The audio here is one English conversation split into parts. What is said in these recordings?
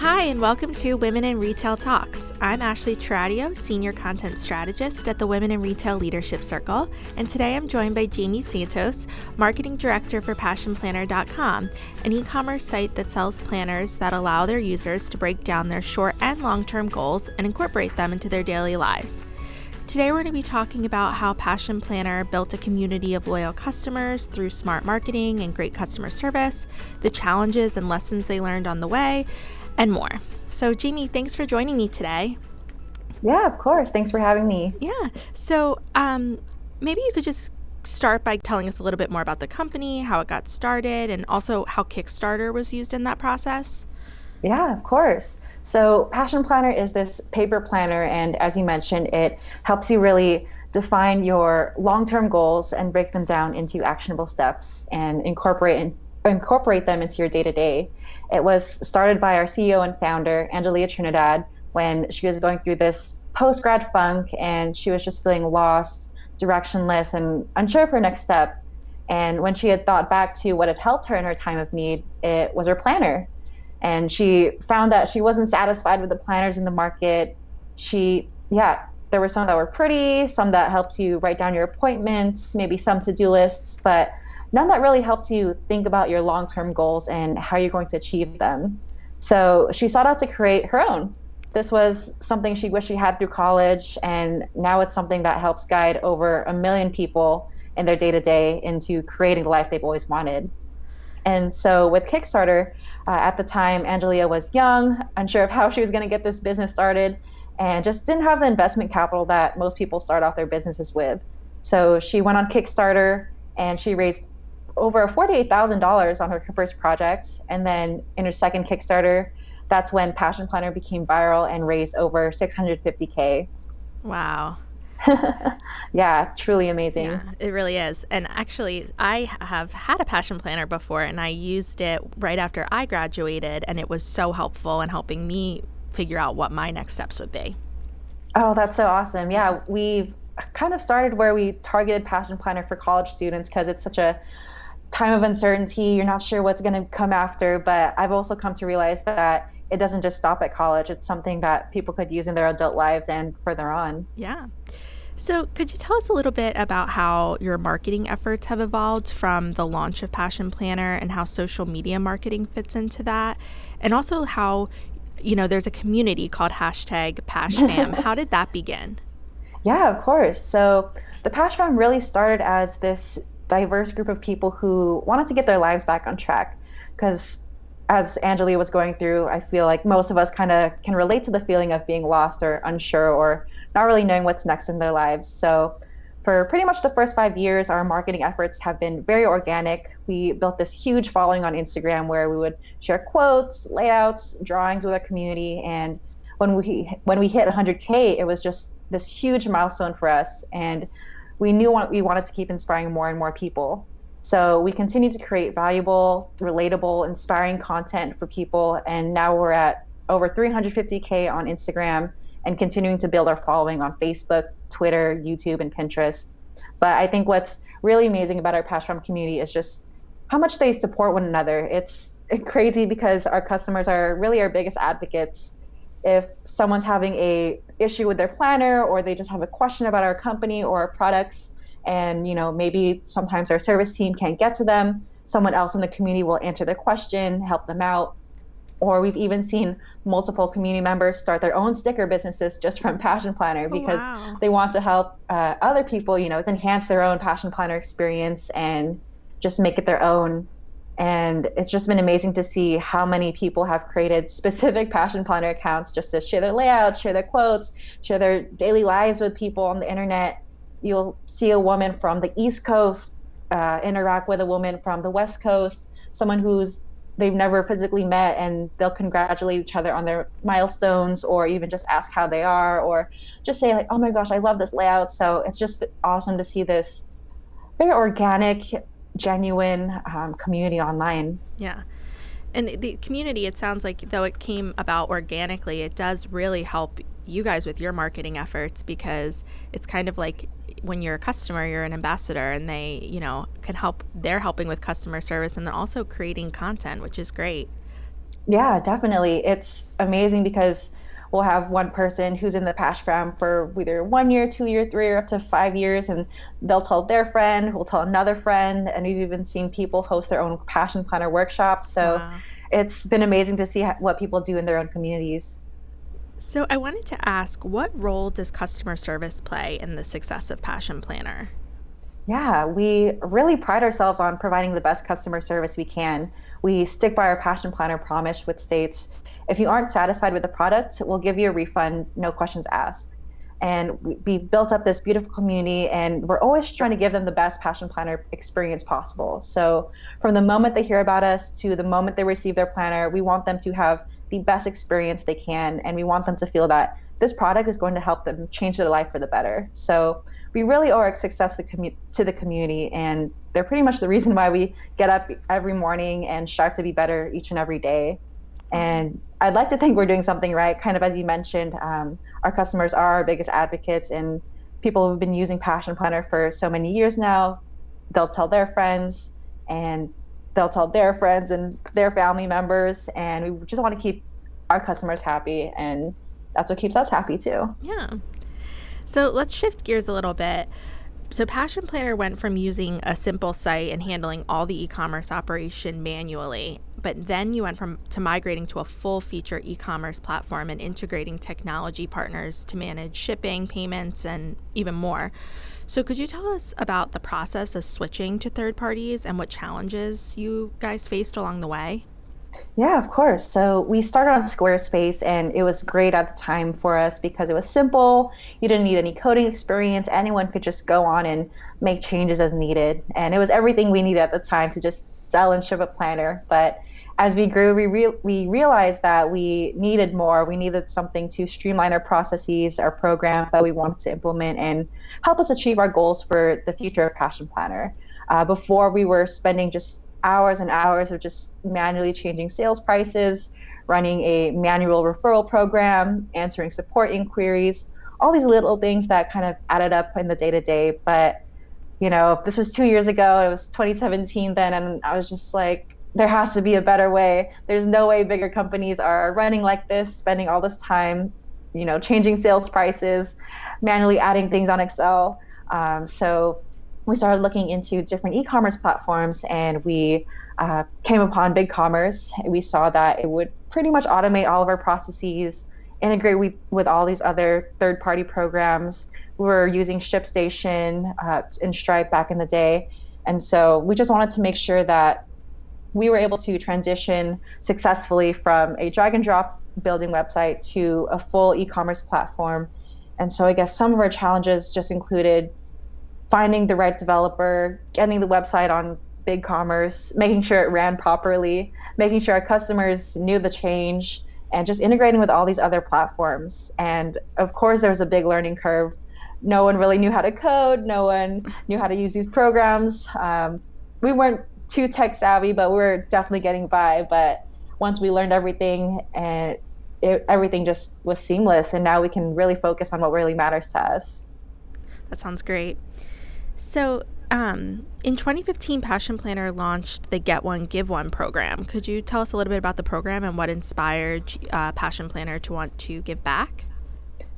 Hi, and welcome to Women in Retail Talks. I'm Ashley Taradio, Senior Content Strategist at the Women in Retail Leadership Circle, and today I'm joined by Jamie Santos, Marketing Director for PassionPlanner.com, an e-commerce site that sells planners that allow their users to break down their short and long-term goals and incorporate them into their daily lives. Today we're going to be talking about how Passion Planner built a community of loyal customers through smart marketing and great customer service, the challenges and lessons they learned on the way, and more. So Jamie, thanks for joining me today. Yeah, of course. Thanks for having me. Yeah. So maybe you could just start by telling us a little bit more about the company, how it got started, and also how Kickstarter was used in that process. Yeah, of course. So Passion Planner is this paper planner, and as you mentioned, it helps you really define your long-term goals and break them down into actionable steps and incorporate them into your day-to-day. It was started by our CEO and founder, Angelia Trinidad, when she was going through this post-grad funk and she was just feeling lost, directionless, and unsure of her next step. And when she had thought back to what had helped her in her time of need, it was her planner. And she found that she wasn't satisfied with the planners in the market. There were some that were pretty, some that helped you write down your appointments, maybe some to-do lists, but none that really helped you think about your long-term goals and how you're going to achieve them. So she sought out to create her own. This was something she wished she had through college, and now it's something that helps guide over 1 million people in their day-to-day into creating the life they've always wanted. And so with Kickstarter, at the time, Angelia was young, unsure of how she was going to get this business started, and just didn't have the investment capital that most people start off their businesses with. So she went on Kickstarter and she raised over $48,000 on her first project. And then in her second Kickstarter, that's when Passion Planner became viral and raised over $650K. Wow. Yeah, truly amazing. Yeah, it really is. And actually, I have had a Passion Planner before, and I used it right after I graduated, and it was so helpful in helping me figure out what my next steps would be. Oh, that's so awesome. Yeah, we've kind of started where we targeted Passion Planner for college students because it's such a time of uncertainty. You're not sure what's going to come after, but I've also come to realize that it doesn't just stop at college. It's something that people could use in their adult lives and further on. Yeah. So could you tell us a little bit about how your marketing efforts have evolved from the launch of Passion Planner and how social media marketing fits into that? And also how, there's a community called #PashFam. How did that begin? Yeah, of course. So the PashFam really started as this diverse group of people who wanted to get their lives back on track. Because as Angelia was going through, I feel like most of us kind of can relate to the feeling of being lost or unsure or not really knowing what's next in their lives. So for pretty much the first 5 years, our marketing efforts have been very organic. We built this huge following on Instagram where we would share quotes, layouts, drawings with our community. And when we hit 100K, it was just this huge milestone for us. And we knew we wanted to keep inspiring more and more people. So we continue to create valuable, relatable, inspiring content for people. And now we're at over 350K on Instagram and continuing to build our following on Facebook, Twitter, YouTube, and Pinterest. But I think what's really amazing about our PashFam community is just how much they support one another. It's crazy because our customers are really our biggest advocates. If someone's having a issue with their planner or they just have a question about our company or our products, and maybe sometimes our service team can't get to them, someone else in the community will answer their question, help them out. Or we've even seen multiple community members start their own sticker businesses just from Passion Planner because they want to help other people, enhance their own Passion Planner experience and just make it their own. And it's just been amazing to see how many people have created specific Passion Planner accounts just to share their layouts, share their quotes, share their daily lives with people on the internet. You'll see a woman from the East Coast interact with a woman from the West Coast, someone they've never physically met, and they'll congratulate each other on their milestones or even just ask how they are or just say like, oh my gosh, I love this layout. So it's just awesome to see this very organic, genuine community online. Yeah. And the community, it sounds like though it came about organically, it does really help you guys with your marketing efforts because it's kind of like when you're a customer, you're an ambassador and they, they're helping with customer service and then also creating content, which is great. Yeah, definitely. It's amazing because we'll have one person who's in the Pash Fam for either 1 year, 2 year, 3 year, up to 5 years, and they'll tell their friend, who'll tell another friend, and we've even seen people host their own Passion Planner workshops. So Wow. it's been amazing to see what people do in their own communities. So I wanted to ask, what role does customer service play in the success of Passion Planner? Yeah, we really pride ourselves on providing the best customer service we can. We stick by our Passion Planner promise, which states if you aren't satisfied with the product, we'll give you a refund, no questions asked. And we built up this beautiful community, and we're always trying to give them the best Passion Planner experience possible. So, from the moment they hear about us to the moment they receive their planner, we want them to have the best experience they can, and we want them to feel that this product is going to help them change their life for the better. So, we really owe our success to the community, and they're pretty much the reason why we get up every morning and strive to be better each and every day. And I'd like to think we're doing something right. Kind of as you mentioned, our customers are our biggest advocates, and people who've been using Passion Planner for so many years now, they'll tell their friends, and they'll tell their friends and their family members. And we just want to keep our customers happy, and that's what keeps us happy too. Yeah. So let's shift gears a little bit. So Passion Planner went from using a simple site and handling all the e-commerce operation manually, but then you went to migrating to a full feature e-commerce platform and integrating technology partners to manage shipping, payments, and even more. So could you tell us about the process of switching to third parties and what challenges you guys faced along the way? Yeah, of course. So we started on Squarespace, and it was great at the time for us because it was simple. You didn't need any coding experience. Anyone could just go on and make changes as needed. And it was everything we needed at the time to just sell and ship a planner. But as we grew, we realized that we needed more. We needed something to streamline our processes, our programs that we wanted to implement, and help us achieve our goals for the future of Passion Planner. Before, we were spending just hours and hours of just manually changing sales prices, running a manual referral program, answering support inquiries, all these little things that kind of added up in the day to day. But, this was 2 years ago, it was 2017 then, and I was just like, there has to be a better way. There's no way bigger companies are running like this, spending all this time, changing sales prices, manually adding things on Excel. So we started looking into different e-commerce platforms, and we came upon BigCommerce. We saw that it would pretty much automate all of our processes, integrate with all these other third-party programs. We were using ShipStation and Stripe back in the day, and so we just wanted to make sure that we were able to transition successfully from a drag and drop building website to a full e-commerce platform. And so I guess some of our challenges just included finding the right developer, getting the website on BigCommerce, making sure it ran properly, making sure our customers knew the change, and just integrating with all these other platforms. And of course, there was a big learning curve. No one really knew how to code. No one knew how to use these programs. We weren't too tech savvy, but we were definitely getting by. But once we learned everything, and everything just was seamless, and now we can really focus on what really matters to us. That sounds great. So, in 2015, Passion Planner launched the Get One, Give One program. Could you tell us a little bit about the program and what inspired Passion Planner to want to give back?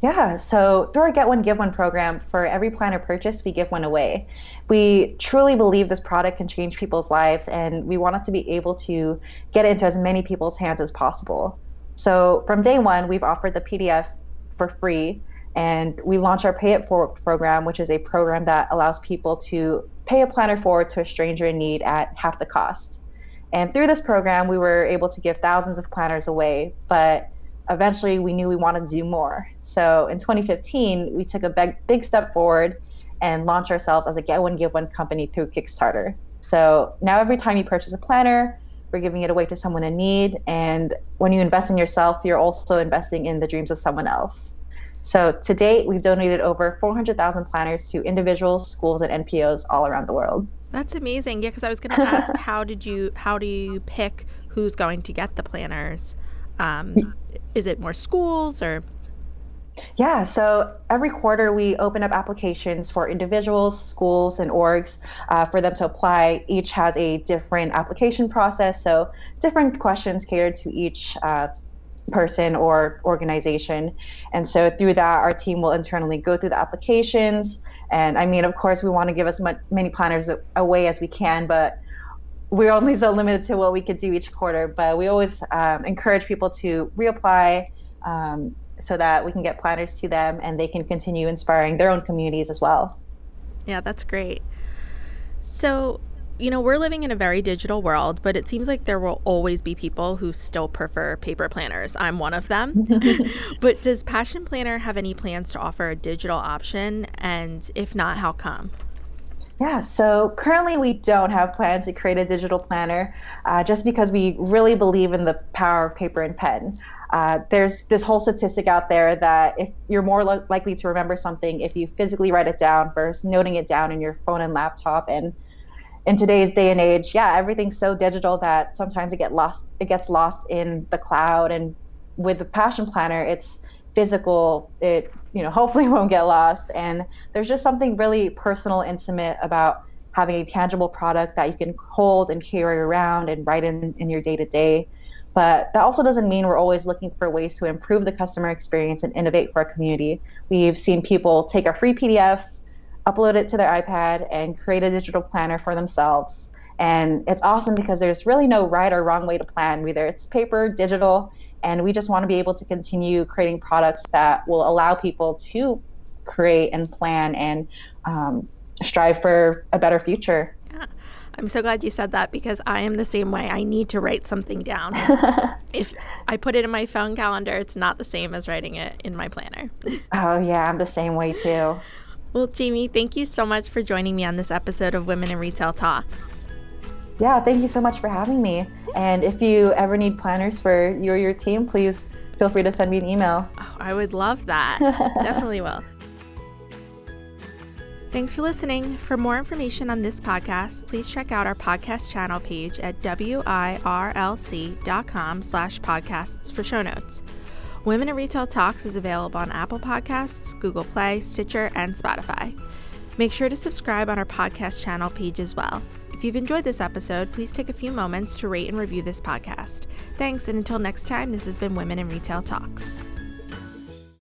Yeah, so through our Get One, Give One program, for every planner purchase, we give one away. We truly believe this product can change people's lives, and we want it to be able to get into as many people's hands as possible. So from day one, we've offered the PDF for free, and we launched our Pay It Forward program, which is a program that allows people to pay a planner forward to a stranger in need at half the cost. And through this program, we were able to give thousands of planners away, but eventually we knew we wanted to do more. So in 2015, we took a big step forward and launched ourselves as a Get One, Give One company through Kickstarter. So now every time you purchase a planner, we're giving it away to someone in need. And when you invest in yourself, you're also investing in the dreams of someone else. So to date, we've donated over 400,000 planners to individuals, schools, and NPOs all around the world. That's amazing. Yeah, because I was going to ask, how do you pick who's going to get the planners? Is it more schools or? Yeah, so every quarter we open up applications for individuals, schools, and orgs for them to apply. Each has a different application process, so different questions catered to each person or organization. And so through that, our team will internally go through the applications. And I mean, of course, we want to give as many planners away as we can, but we're only so limited to what we could do each quarter. But we always encourage people to reapply. So that we can get planners to them and they can continue inspiring their own communities as well. Yeah, that's great. So, we're living in a very digital world, but it seems like there will always be people who still prefer paper planners. I'm one of them. But does Passion Planner have any plans to offer a digital option? And if not, how come? Yeah, so currently we don't have plans to create a digital planner just because we really believe in the power of paper and pen. There's this whole statistic out there that if you're more likely to remember something if you physically write it down versus noting it down in your phone and laptop. And in today's day and age, yeah, everything's so digital that sometimes it gets lost in the cloud. And with the Passion Planner, it's physical. It hopefully won't get lost. And there's just something really personal, intimate about having a tangible product that you can hold and carry around and write in your day to day. But that also doesn't mean we're always looking for ways to improve the customer experience and innovate for our community. We've seen people take a free PDF, upload it to their iPad, and create a digital planner for themselves. And it's awesome because there's really no right or wrong way to plan, whether it's paper, digital, and we just want to be able to continue creating products that will allow people to create and plan and strive for a better future. Yeah. I'm so glad you said that because I am the same way. I need to write something down. If I put it in my phone calendar, it's not the same as writing it in my planner. Oh, yeah, I'm the same way too. Well, Jamie, thank you so much for joining me on this episode of Women in Retail Talks. Yeah, thank you so much for having me. And if you ever need planners for you or your team, please feel free to send me an email. Oh, I would love that. Definitely will. Thanks for listening. For more information on this podcast, please check out our podcast channel page at wirlc.com/podcasts for show notes. Women in Retail Talks is available on Apple Podcasts, Google Play, Stitcher, and Spotify. Make sure to subscribe on our podcast channel page as well. If you've enjoyed this episode, please take a few moments to rate and review this podcast. Thanks, and until next time, this has been Women in Retail Talks.